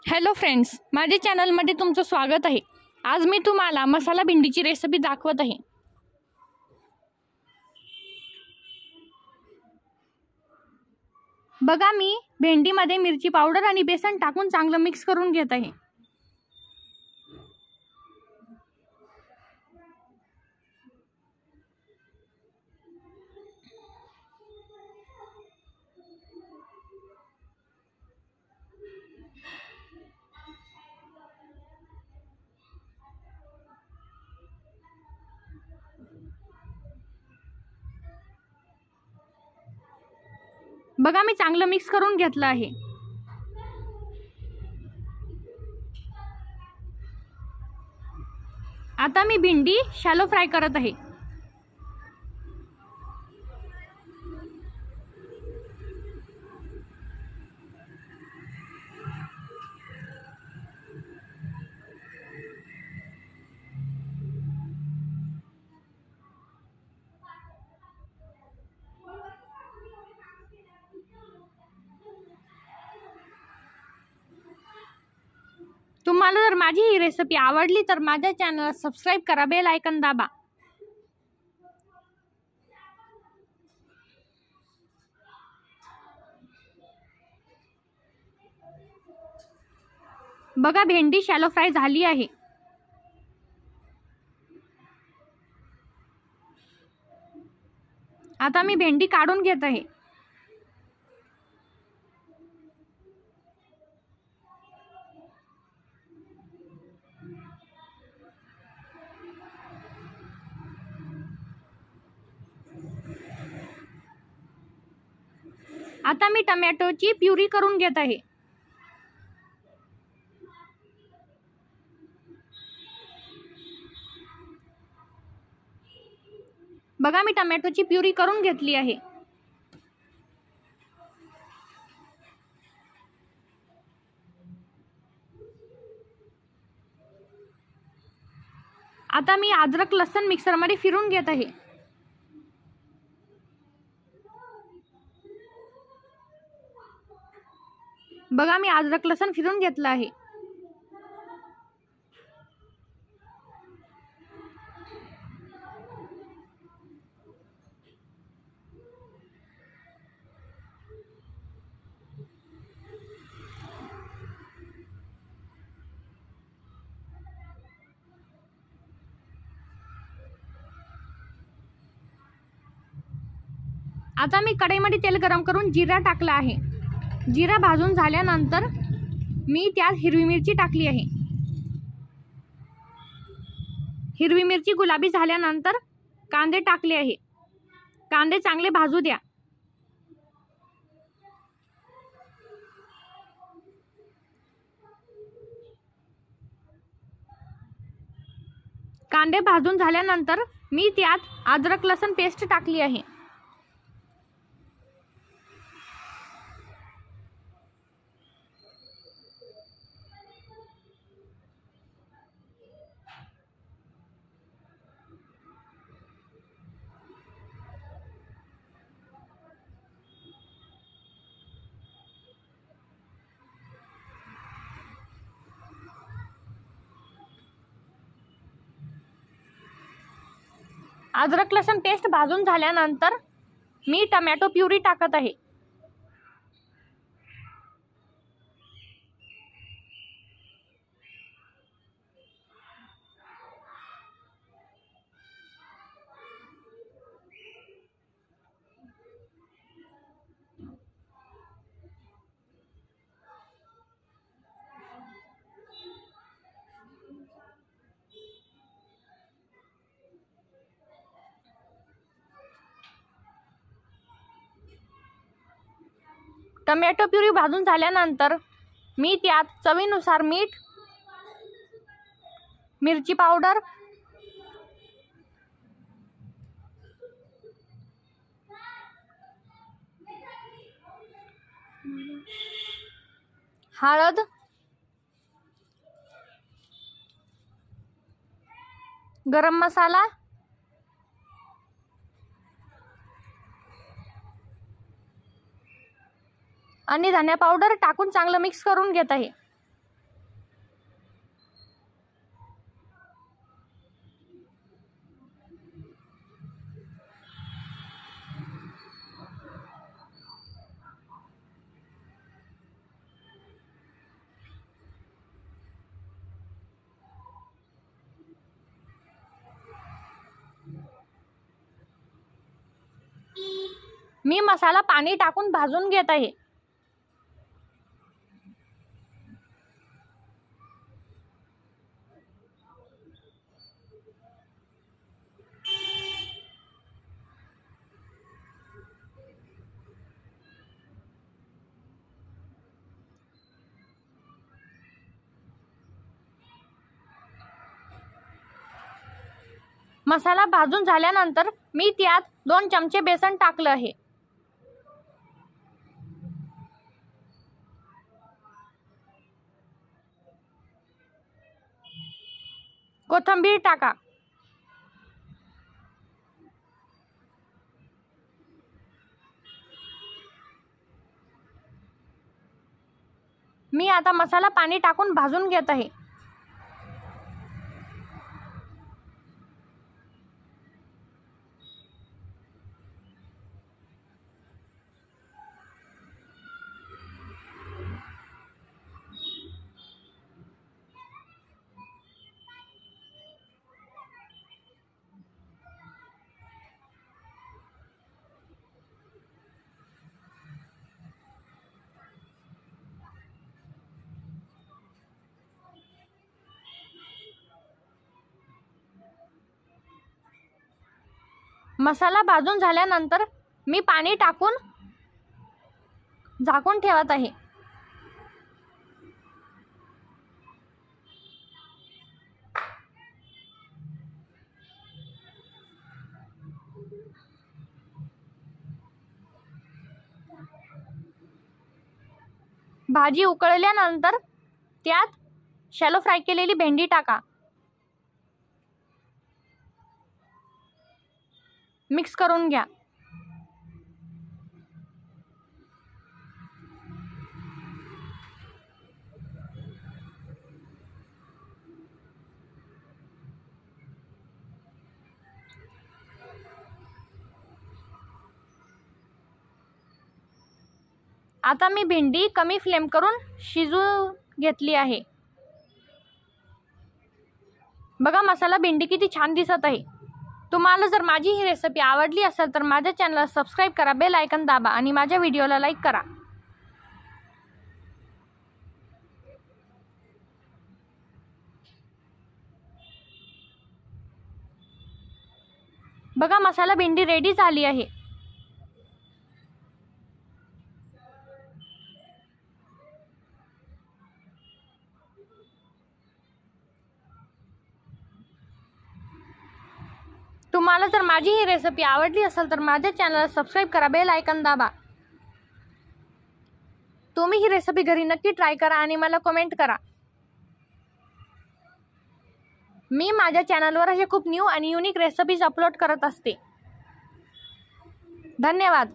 Hello friends, माझ्या चॅनलमध्ये तुमचं स्वागत आहे। आज मी तुम्हाला मसाला भेंडीची रेसिपी दाखवत आहे। बघा, मी भेंडीमध्ये मिरची पावडर आणि बेसन टाकून चांगलं मिक्स करून घेत आहे। बघा, मी चांगलं मिक्स करून घेतलं आहे। आता मी भेंडी शॅलो फ्राय करत आहे। तुम्हाला जर माझी ही रेसिपी आवडली तर माझ्या चॅनलला सबस्क्राइब करा, बेल आयकॉन दाबा। बघा, भेंडी शॅलो फ्राय झाली आहे। आता मी भेंडी काढून घेत आहे। आता मी टोमॅटोची प्युरी करून घेत आहे। बघा, मी टोमॅटोची प्युरी करून घेतली आहे। आता मी अद्रक लसूण मिक्सरमध्ये फिरून घेत आहे। बघा, मी अद्रक लसूण फिरून घेतलं आहे। आता मी कढईमध्ये तेल गरम करून जिरा टाकला आहे। जिरा भाजून झाल्यानंतर मी त्यात हिरवी मिरची टाकली आहे। हिरवी मिरची गुलाबी झाल्यानंतर कांदे टाकले आहे। कांदे चांगले भाजू द्या। कांदे भाजून झाल्यानंतर मी त्यात अद्रक लसूण पेस्ट टाकली आहे। अद्रक लसूण पेस्ट भाजून झाल्यानंतर मी टोमॅटो प्युरी टाकत आहे। टोमॅटो प्युरी भाजून झाल्यानंतर मी त्यात चवीनुसार मीठ, मिरची पावडर, हळद, गरम मसाला, आणि धनिया पावडर टाकून चांगलं मिक्स करून घेत आहे। मी मसाला पाणी टाकून भाजून घेत आहे. मसाला भाजून झाल्यानंतर मी त्यात 2 चमचे बेसन टाकलं आहे. कोथिंबीर टाका. मी आता मसाला पाणी टाकून भाजून घेत आहे. मसाला भाजून झाल्यानंतर मी पाणी टाकून झाकून ठेवत आहे. भाजी उकळल्यानंतर त्यात शॅलो फ्राय केलेली भेंडी टाका. मिक्स करून घ्या. आता मी भेंडी कमी फ्लेम करून शिजू घेतली आहे. बघा मसाला भेंडी किती छान दिसत आहे. तुम्हाला जर माझी ही रेसिपी आवडली असेल तर माझ्या चॅनलला सबस्क्राईब करा, बेल आयकॉन दाबा आणि माझ्या व्हिडिओला लाईक करा. बघा मसाला भेंडी रेडी झाली आहे. तुम्हाला जर माझी ही रेसिपी आवडली असेल तर माझ्या चॅनलला सबस्क्राईब करा, बेल आयकॉन दाबा. तुम्ही ही रेसिपी घरी नक्की ट्राय करा आणि मला कमेंट करा. मी माझ्या चॅनलवर असे खूप न्यू आणि युनिक रेसिपीज अपलोड करत असते. धन्यवाद.